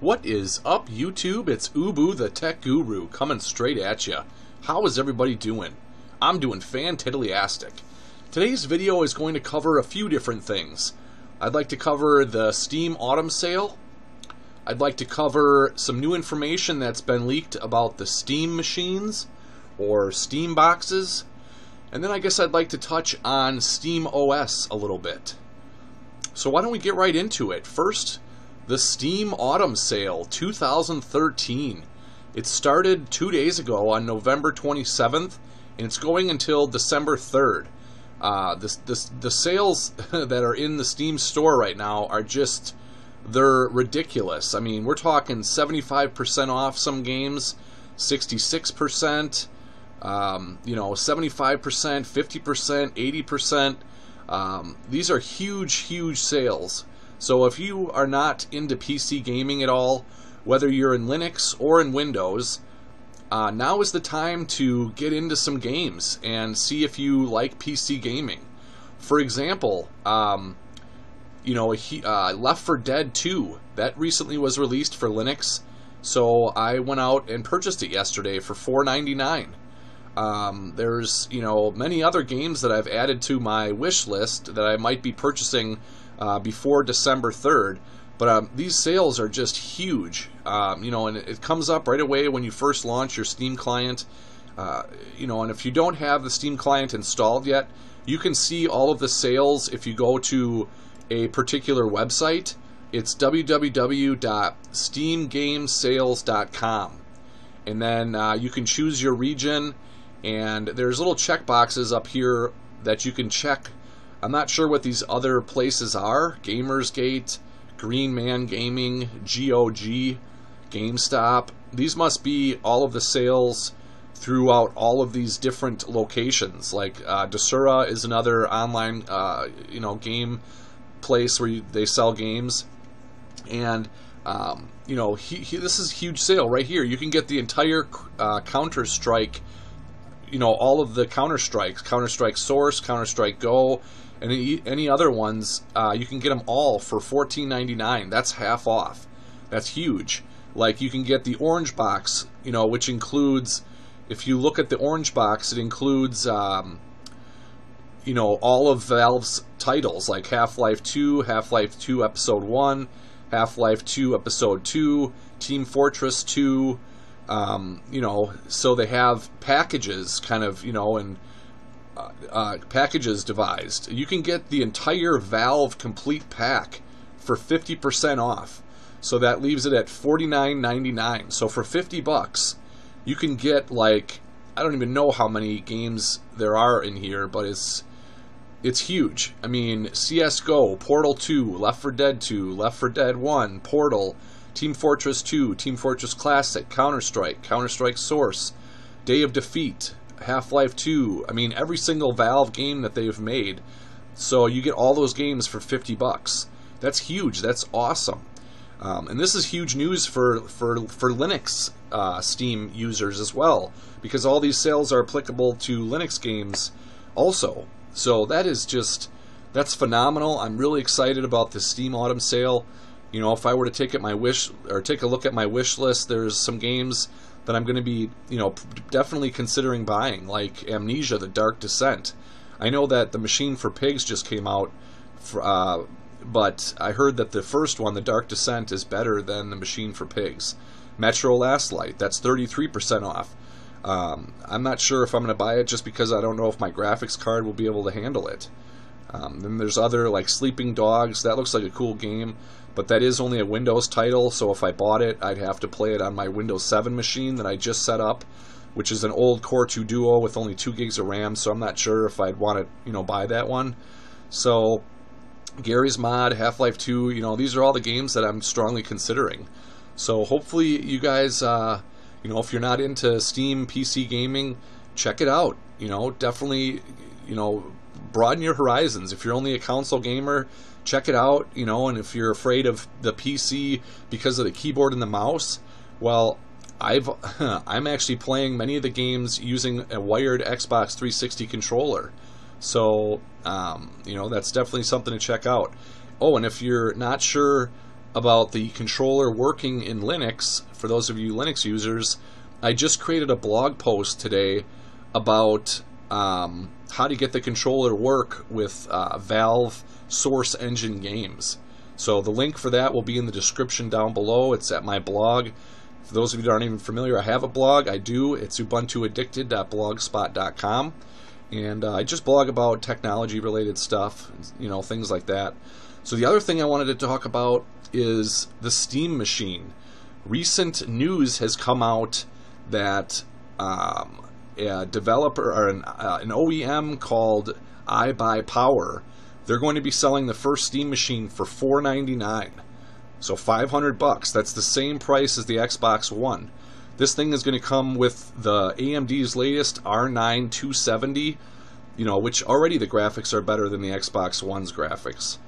What is up, YouTube? It's Ubu the Tech Guru coming straight at you. How is everybody doing? I'm doing fantiddly-astic. Today's video is going to cover a few different things. I'd like to cover the Steam Autumn Sale. I'd like to cover some new information that's been leaked about the Steam machines or Steam boxes. And then I guess I'd like to touch on Steam OS a little bit. So why don't we get right into it? First, the Steam Autumn Sale 2013. It started 2 days ago on November 27th, and it's going until December 3rd. The sales that are in the Steam store right now are just, they're ridiculous. I mean, we're talking 75% off some games, 66%, 75%, 50%, 80%. These are huge sales. So if you are not into PC gaming at all, whether you're in Linux or in Windows, now is the time to get into some games and see if you like PC gaming. For example, Left 4 Dead 2, that recently was released for Linux, so I went out and purchased it yesterday for $4.99. There's many other games that I've added to my wish list that I might be purchasing before December 3rd, but these sales are just huge, and it comes up right away when you first launch your Steam client, and if you don't have the Steam client installed yet, you can see all of the sales if you go to a particular website. It's www.steamgamesales.com, and then you can choose your region, and there's little check boxes up here that you can check. I'm not sure what these other places are. Gamersgate, Green Man Gaming, GOG, GameStop. These must be all of the sales throughout all of these different locations. Like Desura is another online game place where they sell games. And this is a huge sale right here. You can get the entire Counter-Strike, all of the Counter-Strikes, Counter-Strike Source, Counter-Strike Go, and any other ones. You can get them all for $14.99. That's half off. That's huge. Like, you can get the Orange Box, which includes, if you look at the Orange Box, it includes all of Valve's titles, like Half-Life 2, Half-Life 2 Episode 1, Half-Life 2 Episode 2, Team Fortress 2, so they have packages kind of, and packages devised. You can get the entire Valve complete pack for 50% off. So that leaves it at $49.99. So for $50, you can get, like, I don't even know how many games there are in here, but it's huge. I mean, CSGO, Portal 2, Left 4 Dead 2, Left 4 Dead 1, Portal, Team Fortress 2, Team Fortress Classic, Counter-Strike, Counter-Strike Source, Day of Defeat, Half-Life 2. I mean, every single Valve game that they've made. So you get all those games for $50. That's huge. That's awesome. And this is huge news for Linux Steam users as well, because all these sales are applicable to Linux games also. So that's phenomenal. I'm really excited about the Steam Autumn Sale. If I were to take a look at my wish list, there's some games that I'm going to be, definitely considering buying, like Amnesia: The Dark Descent. I know that The Machine for Pigs just came out, but I heard that the first one, The Dark Descent, is better than The Machine for Pigs. Metro Last Light, that's 33% off. I'm not sure if I'm going to buy it just because I don't know if my graphics card will be able to handle it. Then there's other, like Sleeping Dogs. That looks like a cool game, but that is only a Windows title, so if I bought it, I'd have to play it on my Windows 7 machine that I just set up, which is an old Core 2 Duo with only 2 gigs of RAM, so I'm not sure if I'd want to, buy that one. So, Gary's Mod, Half-Life 2, these are all the games that I'm strongly considering. So hopefully you guys, if you're not into Steam PC gaming, check it out. Definitely, broaden your horizons. If you're only a console gamer, check it out, and if you're afraid of the PC because of the keyboard and the mouse, well, I'm actually playing many of the games using a wired Xbox 360 controller. So, that's definitely something to check out. Oh, and if you're not sure about the controller working in Linux, for those of you Linux users, I just created a blog post today about how to get the controller work with Valve Source Engine games. So the link for that will be in the description down below. It's at my blog. For those of you that aren't even familiar, I have a blog. I do. It's ubuntuaddicted.blogspot.com. And I just blog about technology-related stuff, things like that. So the other thing I wanted to talk about is the Steam machine. Recent news has come out that a developer, or an OEM called iBuyPower, they're going to be selling the first Steam machine for $499. So $500. That's the same price as the Xbox One. This thing is going to come with the AMD's latest R9 270, which already the graphics are better than the Xbox One's graphics.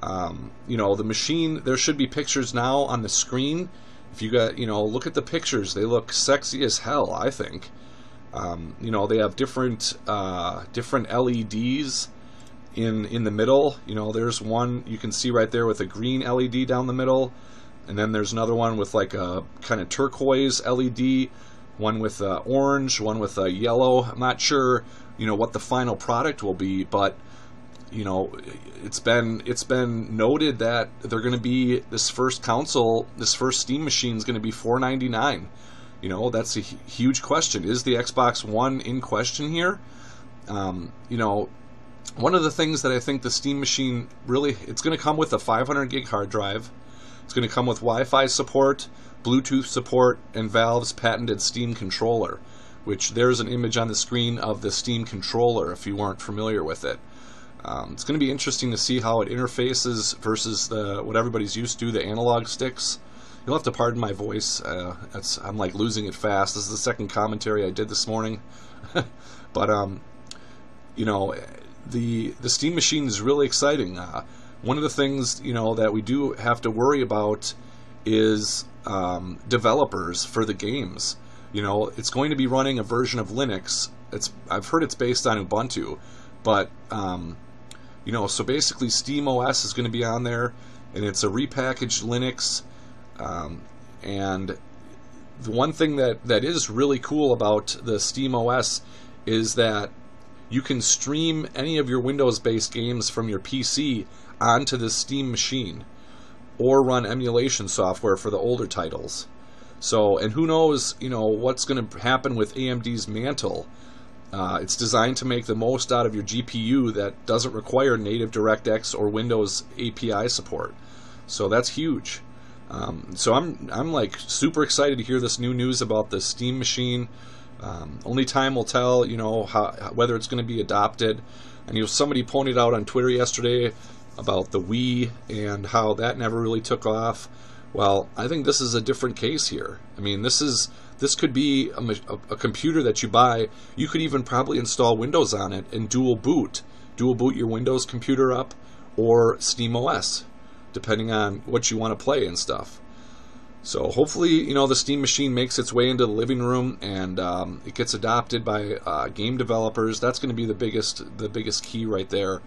The machine, there should be pictures now on the screen. If you got, look at the pictures. They look sexy as hell, I think. They have different LEDs in the middle. There's one you can see right there with a green LED down the middle, and then there's another one with like a kind of turquoise LED, one with orange, one with a yellow. I'm not sure what the final product will be, but it's been noted that they're going to be, this first Steam machine is going to be $499. That's a huge question. Is the Xbox One in question here? One of the things that I think the Steam machine really, it's going to come with a 500 gig hard drive. It's going to come with Wi-Fi support, Bluetooth support, and Valve's patented Steam controller, which there's an image on the screen of the Steam controller if you weren't familiar with it. It's going to be interesting to see how it interfaces versus what everybody's used to, the analog sticks. You'll have to pardon my voice. I'm like losing it fast. This is the second commentary I did this morning. But the Steam machine is really exciting. One of the things that we do have to worry about is developers for the games. It's going to be running a version of Linux. I've heard it's based on Ubuntu, but so basically SteamOS is going to be on there, and it's a repackaged Linux. And the one thing that is really cool about the SteamOS is that you can stream any of your Windows-based games from your PC onto the Steam machine, or run emulation software for the older titles. So, and who knows, what's going to happen with AMD's Mantle. It's designed to make the most out of your GPU that doesn't require native DirectX or Windows API support. So that's huge. So I'm like super excited to hear this new news about the Steam machine. Only time will tell, whether it's going to be adopted. And somebody pointed out on Twitter yesterday about the Wii and how that never really took off. Well, I think this is a different case here. I mean, this could be a computer that you buy. You could even probably install Windows on it and dual boot your Windows computer up, or SteamOS, depending on what you want to play and stuff. So hopefully, the Steam machine makes its way into the living room and it gets adopted by game developers. That's going to be the biggest key right there.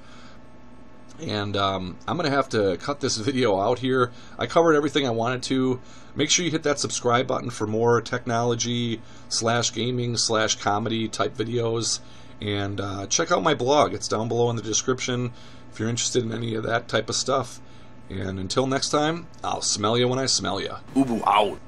And I'm going to have to cut this video out here. I covered everything I wanted to. Make sure you hit that subscribe button for more technology / gaming / comedy type videos. And check out my blog. It's down below in the description if you're interested in any of that type of stuff. And until next time, I'll smell you when I smell you. Ubu out.